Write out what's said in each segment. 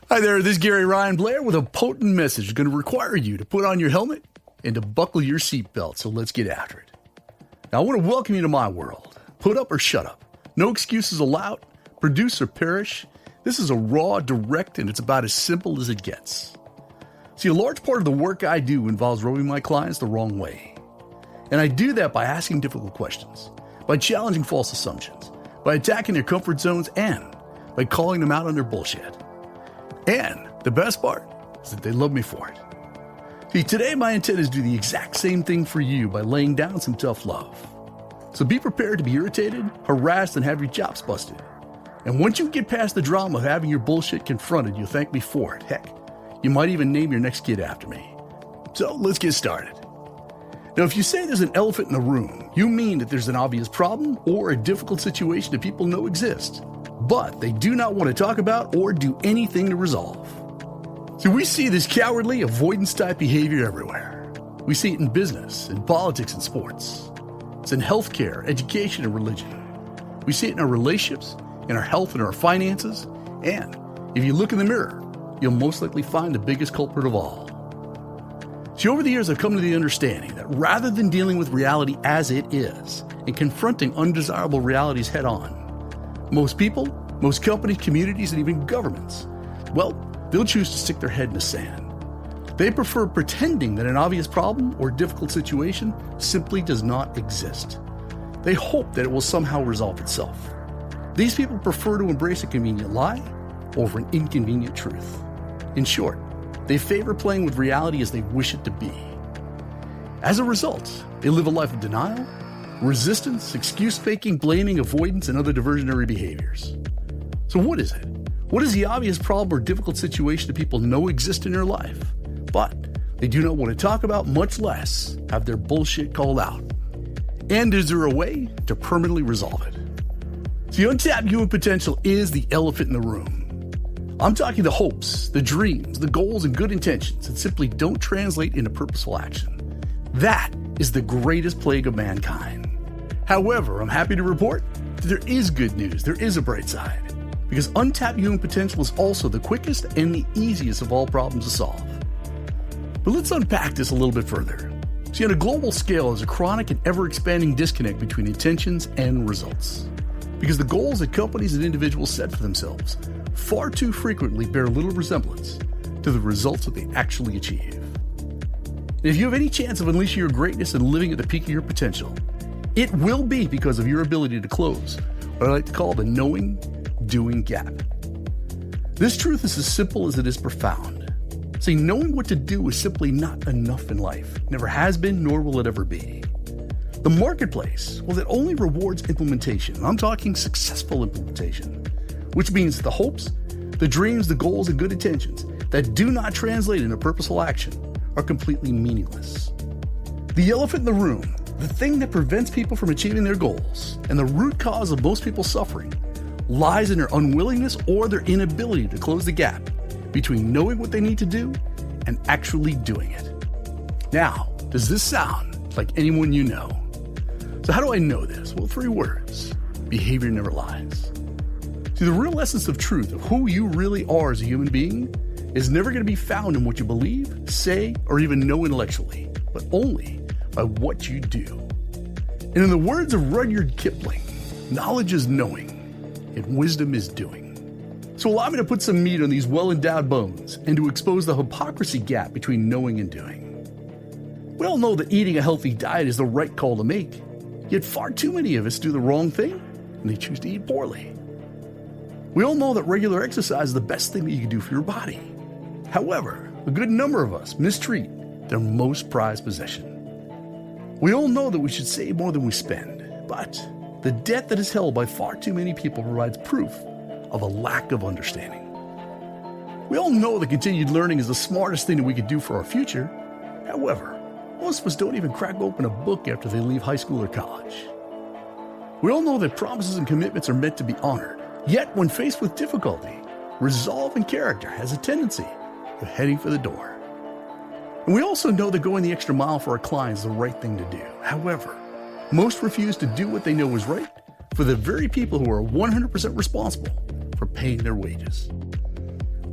Hi there, this is Gary Ryan Blair with a potent message going to require you to put on your helmet and to buckle your seatbelt, so let's get after it. Now, I want to welcome you to my world. Put up or shut up. No excuses allowed. Produce or perish. This is a raw, direct, and it's about as simple as it gets. See, a large part of the work I do involves rubbing my clients the wrong way. And I do that by asking difficult questions, by challenging false assumptions, by attacking their comfort zones, and by calling them out on their bullshit. And the best part is that they love me for it. See, today my intent is to do the exact same thing for you by laying down some tough love. So be prepared to be irritated, harassed, and have your chops busted. And once you get past the drama of having your bullshit confronted, you'll thank me for it. Heck, you might even name your next kid after me. So let's get started. Now, if you say there's an elephant in the room, you mean that there's an obvious problem or a difficult situation that people know exists, but they do not want to talk about or do anything to resolve. So we see this cowardly avoidance-type behavior everywhere. We see it in business, in politics and sports. It's in healthcare, education, and religion. We see it in our relationships, in our health and our finances, and if you look in the mirror, you'll most likely find the biggest culprit of all. See, over the years, I've come to the understanding that rather than dealing with reality as it is and confronting undesirable realities head-on, most people, most companies, communities, and even governments, well, they'll choose to stick their head in the sand. They prefer pretending that an obvious problem or difficult situation simply does not exist. They hope that it will somehow resolve itself. These people prefer to embrace a convenient lie over an inconvenient truth. In short, they favor playing with reality as they wish it to be. As a result, they live a life of denial, resistance, excuse-making, blaming, avoidance, and other diversionary behaviors. So what is it? What is the obvious problem or difficult situation that people know exists in their life, but they do not want to talk about, much less have their bullshit called out? And is there a way to permanently resolve it? See, untapped human potential is the elephant in the room. I'm talking the hopes, the dreams, the goals, and good intentions that simply don't translate into purposeful action. That is the greatest plague of mankind. However, I'm happy to report that there is good news, there is a bright side, because untapped human potential is also the quickest and the easiest of all problems to solve. But let's unpack this a little bit further. See, on a global scale, there's a chronic and ever-expanding disconnect between intentions and results, because the goals that companies and individuals set for themselves far too frequently bear little resemblance to the results that they actually achieve. And if you have any chance of unleashing your greatness and living at the peak of your potential, it will be because of your ability to close what I like to call the knowing-doing gap. This truth is as simple as it is profound. See, knowing what to do is simply not enough in life. Never has been, nor will it ever be. The marketplace, well, it only rewards implementation. I'm talking successful implementation, which means the hopes, the dreams, the goals, and good intentions that do not translate into purposeful action are completely meaningless. The elephant in the room, the thing that prevents people from achieving their goals, and the root cause of most people's suffering, lies in their unwillingness or their inability to close the gap between knowing what they need to do and actually doing it. Now, does this sound like anyone you know? So how do I know this? Well, 3 words. Behavior never lies. See, the real essence of truth of who you really are as a human being is never going to be found in what you believe, say, or even know intellectually, but only by what you do. And in the words of Rudyard Kipling, knowledge is knowing, and wisdom is doing. So allow me to put some meat on these well-endowed bones and to expose the hypocrisy gap between knowing and doing. We all know that eating a healthy diet is the right call to make, yet far too many of us do the wrong thing and they choose to eat poorly. We all know that regular exercise is the best thing that you can do for your body. However, a good number of us mistreat their most prized possession. We all know that we should save more than we spend, but the debt that is held by far too many people provides proof of a lack of understanding. We all know that continued learning is the smartest thing that we could do for our future. However, most of us don't even crack open a book after they leave high school or college. We all know that promises and commitments are meant to be honored, yet when faced with difficulty, resolve and character has a tendency of heading for the door. And we also know that going the extra mile for our clients is the right thing to do. However, most refuse to do what they know is right for the very people who are 100% responsible for paying their wages.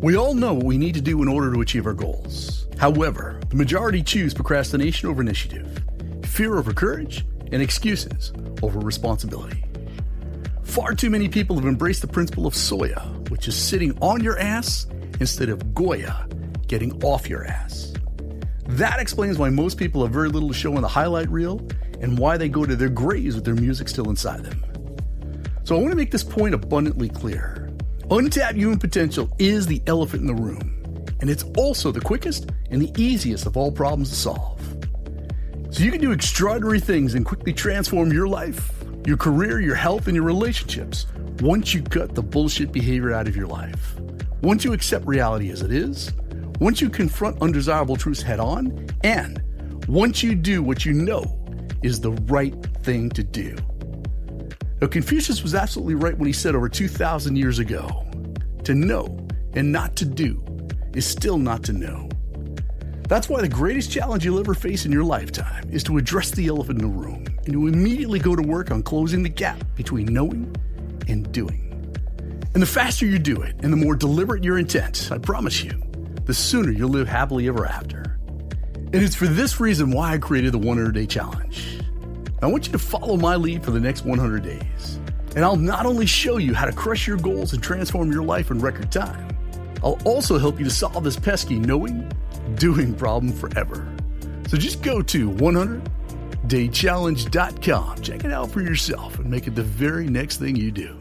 We all know what we need to do in order to achieve our goals. However, the majority choose procrastination over initiative, fear over courage, and excuses over responsibility. Far too many people have embraced the principle of Soya, which is sitting on your ass instead of Goya, getting off your ass. That explains why most people have very little to show on the highlight reel and why they go to their graves with their music still inside them. So I want to make this point abundantly clear. Untapped human potential is the elephant in the room, and it's also the quickest and the easiest of all problems to solve. So you can do extraordinary things and quickly transform your life, your career, your health, and your relationships once you cut the bullshit behavior out of your life. Once you accept reality as it is, once you confront undesirable truths head on, and once you do what you know is the right thing to do. Now, Confucius was absolutely right when he said over 2,000 years ago, to know and not to do is still not to know. That's why the greatest challenge you'll ever face in your lifetime is to address the elephant in the room and to immediately go to work on closing the gap between knowing and doing. And the faster you do it and the more deliberate your intent, I promise you, the sooner you'll live happily ever after. And it's for this reason why I created the 100-Day Challenge. I want you to follow my lead for the next 100 days. And I'll not only show you how to crush your goals and transform your life in record time, I'll also help you to solve this pesky knowing, doing problem forever. So just go to 100daychallenge.com, check it out for yourself, and make it the very next thing you do.